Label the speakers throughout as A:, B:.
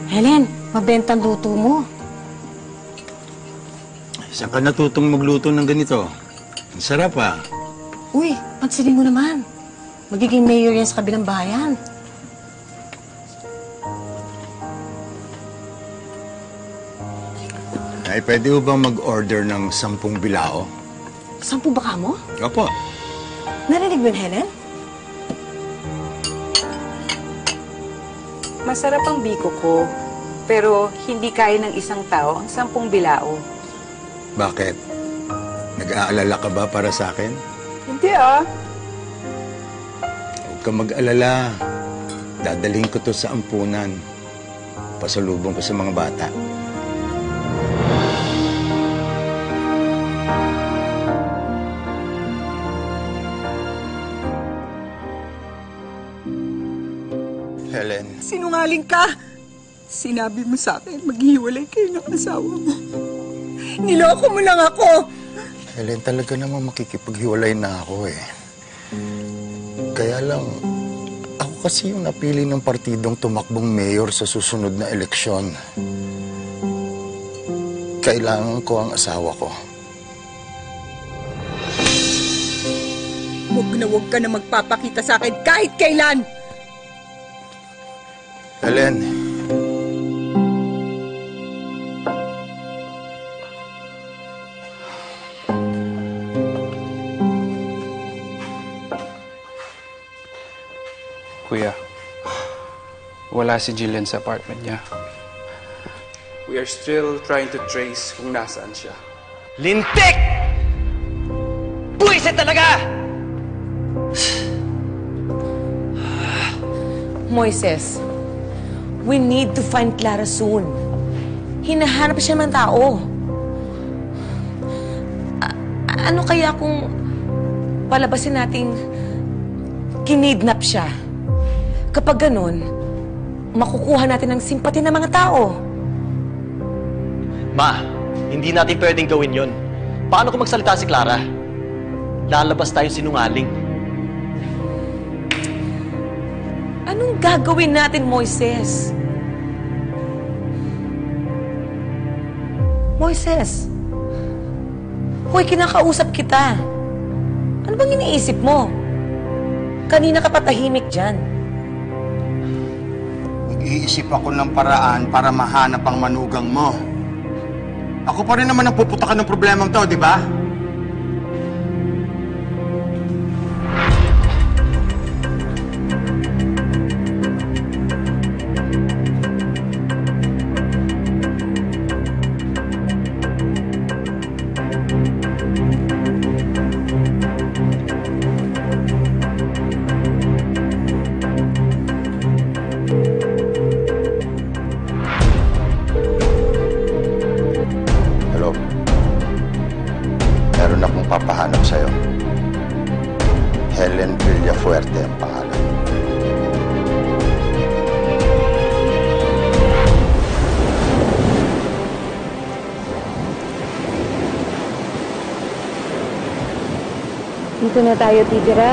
A: Helen, mabenta ang luto mo.
B: Saan ka natutong magluto ng ganito? Ang sarap ah.
A: Uy, pansinin mo naman. Magiging mayor yan sa kabilang bayan.
B: Ay, pwede mo bang mag-order ng 10 bilao?
A: 10 baka mo?
B: Opo.
A: Narinig mo yun, Helen?
C: Masarap ang biko ko, pero hindi kaya ng isang tao ang 10 bilao.
B: Bakit? Nag-aalala ka ba para sa akin?
C: Hindi ah.
B: Huwag ka mag-alala. Dadalhin ko to sa ampunan. Pasalubong ko sa mga bata. Helen.
C: Sinungaling ka! Sinabi mo sa akin, maghihiwalay kayo ng asawa mo. Niloko mo lang ako!
B: Helen, talaga naman makikipaghiwalay na ako eh. Kaya lang, ako kasi yung napili ng partidong tumakbong mayor sa susunod na eleksyon. Kailangan ko ang asawa ko.
C: Huwag ka na magpapakita sa akin kahit kailan!
B: Helen.
D: Kuya, wala si Jillian sa apartment niya. We are still trying to trace kung nasaan siya.
E: Lintik! Buwisit talaga!
A: Moises, we need to find Clara soon. Hinahanap siya ng tao. Ano kaya kung palabasin nating kinidnap siya? Kapag ganun, makukuha natin ang simpati ng mga tao.
E: Ma, hindi natin pwedeng gawin yon. Paano kung magsalita si Clara? Lalabas tayong sinungaling.
A: Anong gagawin natin, Moises? Moises! Hoy, kinakausap kita. Ano bang iniisip mo? Kanina ka patahimik dyan.
B: Nag-iisip ako ng paraan para mahanap ang manugang mo. Ako pa rin naman ang puputakan ng problemang to, di ba? Meron akong papahanap sa'yo. Helen Villafuerte ang pangalan.
F: Dito na tayo titira.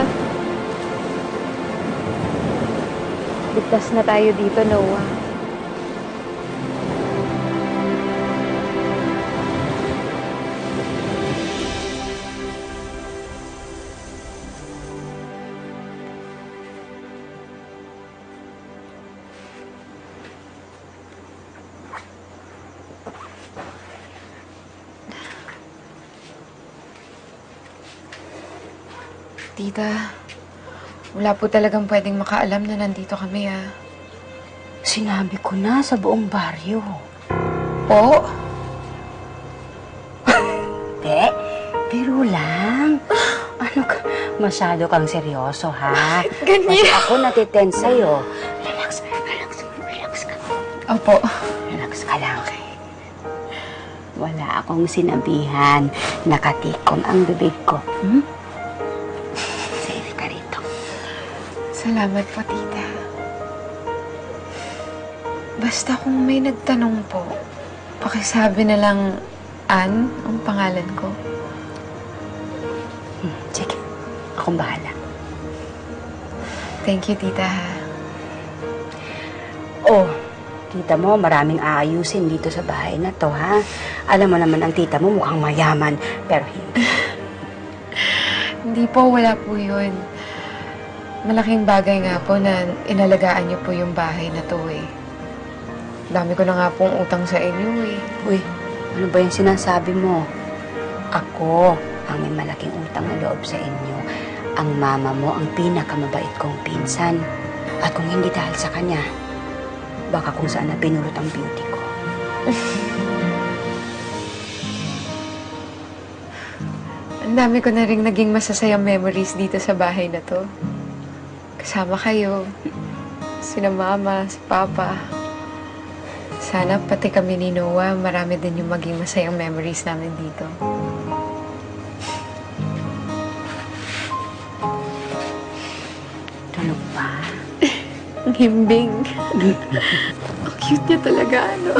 F: Ligtas na tayo dito, Noah. Tita, wala po talagang pwedeng makaalam na nandito kami, ah.
A: Sinabi ko na sa buong baryo.
F: Po?
A: Hindi, biro lang. Ano ka? Masyado kang seryoso, ha?
F: Ganyan.
A: Kasi ako natiten sa'yo. Relax ka.
F: Opo.
A: Relax ka lang. Wala akong sinabihan. Nakatikom ang bibig ko. Safe ka rito.
F: Salamat po, tita. Basta kung may nagtanong po, pakisabi na lang Ann ang pangalan ko.
A: Sige, akong bahala.
F: Thank you, tita, ha.
A: Oh,
G: Tita mo, maraming aayusin dito sa bahay na to, ha? Alam mo naman ang tita mo mukhang mayaman, pero hindi.
F: Hindi po, wala po yun. Malaking bagay nga po na inalagaan niyo po yung bahay na to eh. Dami ko na nga pong utang sa inyo eh.
G: Uy, ano ba yung sinasabi mo? Ako ang may malaking utang na loob sa inyo. Ang mama mo ang pinakamabait kong pinsan. At kung hindi dahil sa kanya, baka kung saan na pinulot ang beauty ko.
F: Ang dami ko na rin naging masasayang memories dito sa bahay na to. Kasama kayo. Sina mama, si papa. Sana pati kami ni Noah, marami din yung maging masayang memories namin dito.
G: Tulog pa?
F: Ang himbing. Ang cute niya talaga, ano?